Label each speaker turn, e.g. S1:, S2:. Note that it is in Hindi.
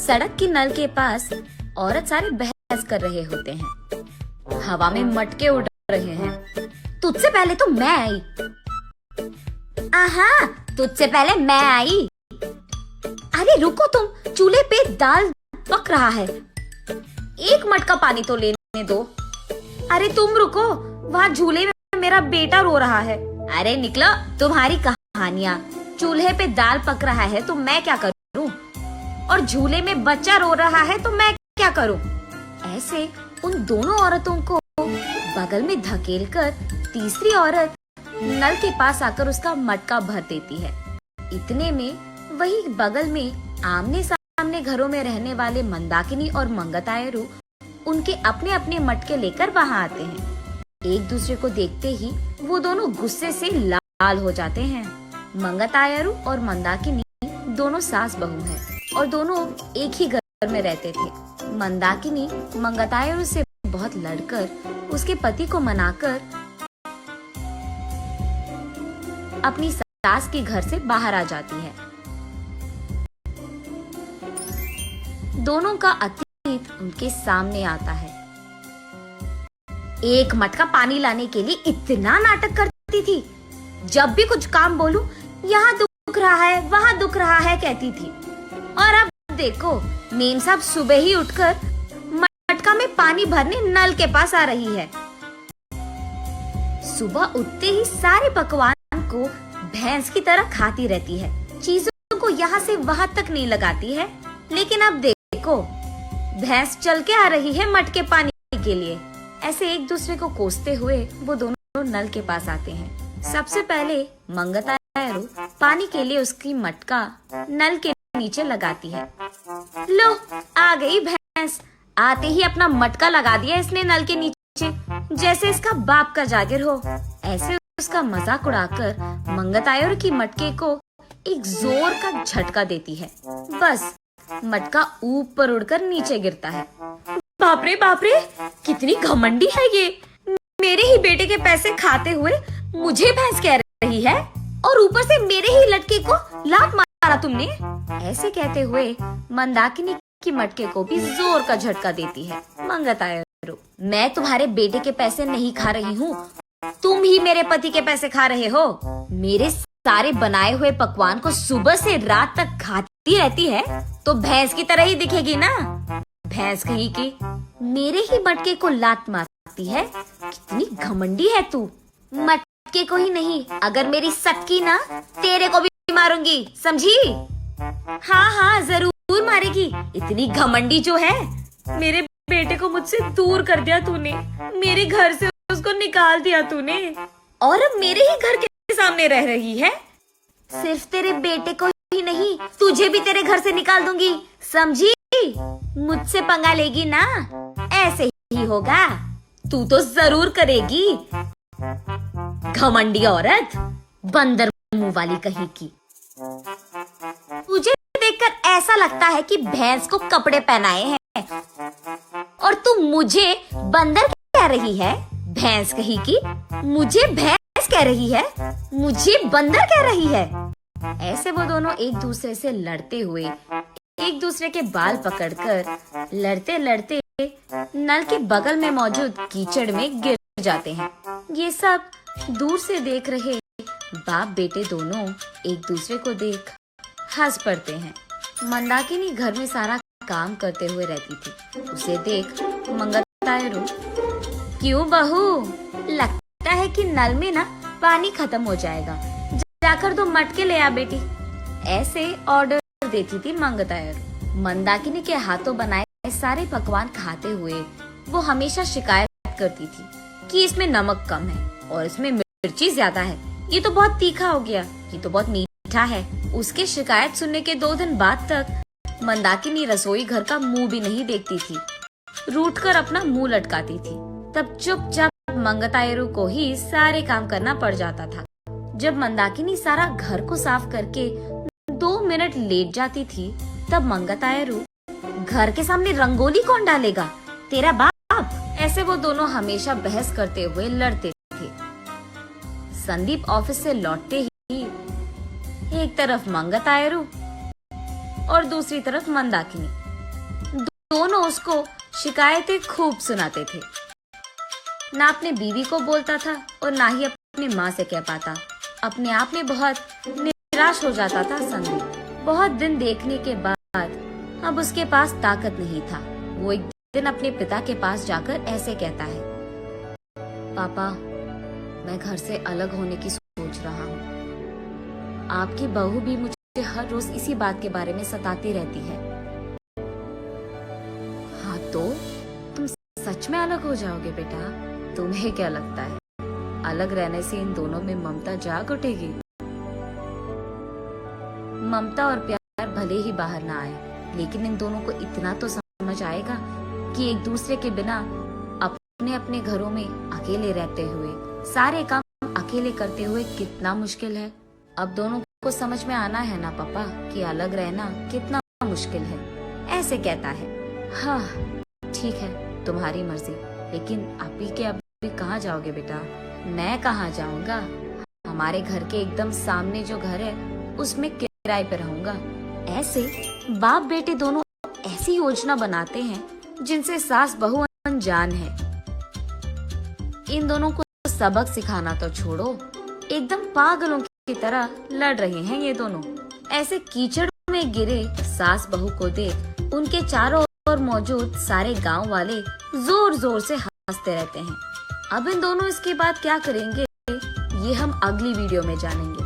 S1: सड़क के नल के पास औरत सारे बहस कर रहे होते हैं। हवा में मटके उड़ रहे हैं। तुझसे पहले तो मैं आई। आहा, तुझसे पहले मैं आई। अरे रुको तुम, चूल्हे पे दाल पक रहा है। एक मटका पानी तो लेने दो। अरे तुम रुको, वहाँ झूले में मेरा बेटा रो रहा है। अरे निकलो, तुम्हारी कहानियाँ। चूल्हे पे दाल पक रहा है तो मैं क्या करूँ, और झूले में बच्चा रो रहा है तो मैं क्या करूँ। ऐसे उन दोनों औरतों को बगल में धकेलकर तीसरी औरत नल के पास आकर उसका मटका भर देती है। इतने में वही बगल में आमने सामने घरों में रहने वाले मंदाकिनी और मंगतायरू उनके अपने अपने मटके लेकर वहाँ आते हैं। एक दूसरे को देखते ही वो दोनों गुस्से से लाल हो जाते हैं। मंगतायरू और मंदाकिनी दोनों सास बहू हैं और दोनों एक ही घर में रहते थे। मंदाकिनी मंगतायरू से बहुत लड़कर उसके पति को मनाकर अपनी सास के घर से बाहर आ जाती है। दोनों का अतीत उनके सामने आता है। एक मटका पानी लाने के लिए इतना नाटक करती थी। जब भी कुछ काम बोलूं, यहाँ दुख रहा है, वहाँ दुख रहा है कहती थी। और अब देखो, मेम साहब सुबह ही उठकर मटका में पानी भरने नल के पास आ रही है। सुबह उठते ही सारे पकवान को भैंस की तरह खाती रहती है। चीजों को यहाँ से वहाँ तक नहीं लगाती है। लेकिन अब देखो, भैंस चल के आ रही है मटके पानी के लिए। ऐसे एक दूसरे को कोसते हुए वो दोनों नल के पास आते हैं। सबसे पहले मंगतायरू पानी के लिए उसकी मटका नल के नीचे लगाती है। लो, आ गई भैंस। आते ही अपना मटका लगा दिया इसने नल के नीचे, जैसे इसका बाप का जागिर हो। ऐसे उसका मजाक उड़ाकर मंगतायरू की मटके को एक जोर का झटका देती है। बस मटका ऊपर उड़कर नीचे गिरता है। बाप रे, कितनी घमंडी है ये। मेरे ही बेटे के पैसे खाते हुए मुझे भैंस कह रही है, और ऊपर से मेरे ही लड़के को लात मारा तुमने। ऐसे कहते हुए मंदाकिनी की मटके को भी जोर का झटका देती है। मंगतायरू, मैं तुम्हारे बेटे के पैसे नहीं खा रही हूँ, तुम ही मेरे पति के पैसे खा रहे हो। मेरे सारे बनाए हुए पकवान को सुबह से रात तक खाती रहती है तो भैंस की तरह ही दिखेगी ना। भैंस कहीं की मेरे ही मटके को लात मारती है। कितनी घमंडी है तू। मटके को ही नहीं, अगर मेरी सटकी ना, तेरे को भी मारूंगी, समझी? हाँ, जरूर मारेगी। इतनी घमंडी जो है। मेरे बेटे को मुझसे दूर कर दिया तूने, मेरे घर से उसको निकाल दिया तूने, और अब मेरे ही घर के सामने रह रही है। सिर्फ तेरे बेटे को ही नहीं, तुझे भी तेरे घर से निकाल दूंगी, समझी? मुझसे पंगा लेगी ना, ऐसे ही होगा। तू तो जरूर करेगी। घमंडी औरत, बंदर मुंह वाली कहीं की। तुझे देखकर ऐसा लगता है कि भैंस को कपड़े पहनाए हैं, और तू मुझे बंदर कह रही है। भैंस कहीं की मुझे भैंस कह रही है, मुझे बंदर कह रही है। ऐसे वो दोनों एक दूसरे से लड़ते हुए एक दूसरे के बाल पकड़कर लड़ते लड़ते नल के बगल में मौजूद कीचड़ में गिर जाते हैं। ये सब दूर से देख रहे बाप बेटे दोनों एक दूसरे को देख हंस पड़ते हैं। मंदाकिनी घर में सारा काम करते हुए रहती थी। उसे देख मंगतायरू, क्यों बहू, लगता है कि नल में ना पानी खत्म हो जाएगा, जाकर 2 मटके ले आ बेटी। ऐसे ऑर्डर देती थी मंगतायरू। मंदाकिनी के हाथों बनाए सारे पकवान खाते हुए वो हमेशा शिकायत करती थी कि इसमें नमक कम है और इसमें मिर्ची ज्यादा है, ये तो बहुत तीखा हो गया, ये तो बहुत मीठा है। उसके शिकायत सुनने के 2 दिन बाद तक मंदाकिनी रसोई घर का मुंह भी नहीं देखती थी, रूठ कर अपना मुंह लटकाती थी। तब चुपचाप मंगतायरू को ही सारे काम करना पड़ जाता था। जब मंदाकिनी सारा घर को साफ करके 2 मिनट लेट जाती थी, तब मंगतायरू, घर के सामने रंगोली कौन डालेगा, तेरा बाप। ऐसे वो दोनों हमेशा बहस करते हुए लड़ते थे। संदीप ऑफिस से लौटते ही एक तरफ मंगतायरू और दूसरी तरफ मंदाकिनी दोनों उसको शिकायतें खूब सुनाते थे। ना अपने बीवी को बोलता था और ना ही अपनी माँ से कह पाता। अपने आप में बहुत निराश हो जाता था संदीप। बहुत दिन देखने के बाद अब उसके पास ताकत नहीं था। वो एक दिन अपने पिता के पास जाकर ऐसे कहता है, पापा, मैं घर से अलग होने की सोच रहा हूँ। आपकी बहू भी मुझे हर रोज इसी बात के बारे में सताती रहती है। हाँ तो तुम सच में अलग हो जाओगे बेटा? तुम्हें क्या लगता है अलग रहने से इन दोनों में ममता जाग उठेगी? ममता और प्यार भले ही बाहर ना आए, लेकिन इन दोनों को इतना तो समझ आएगा कि एक दूसरे के बिना अपने अपने घरों में अकेले रहते हुए सारे काम अकेले करते हुए कितना मुश्किल है। अब दोनों को समझ में आना है ना पापा कि अलग रहना कितना मुश्किल है। ऐसे कहता है। हाँ ठीक है, तुम्हारी मर्जी, लेकिन अभी कहाँ जाओगे बेटा? मैं कहाँ जाऊंगा, हमारे घर के एकदम सामने जो घर है उसमें किराए पे रहूंगा। ऐसे बाप बेटे दोनों ऐसी योजना बनाते हैं जिनसे सास बहू अनजान है। इन दोनों को सबक सिखाना तो छोड़ो, एकदम पागलों की तरह लड़ रहे हैं ये दोनों। ऐसे कीचड़ में गिरे सास बहू को देख उनके चारों ओर मौजूद सारे गांव वाले जोर जोर से हंसते रहते हैं। अब इन दोनों इसके बाद क्या करेंगे ये हम अगली वीडियो में जानेंगे।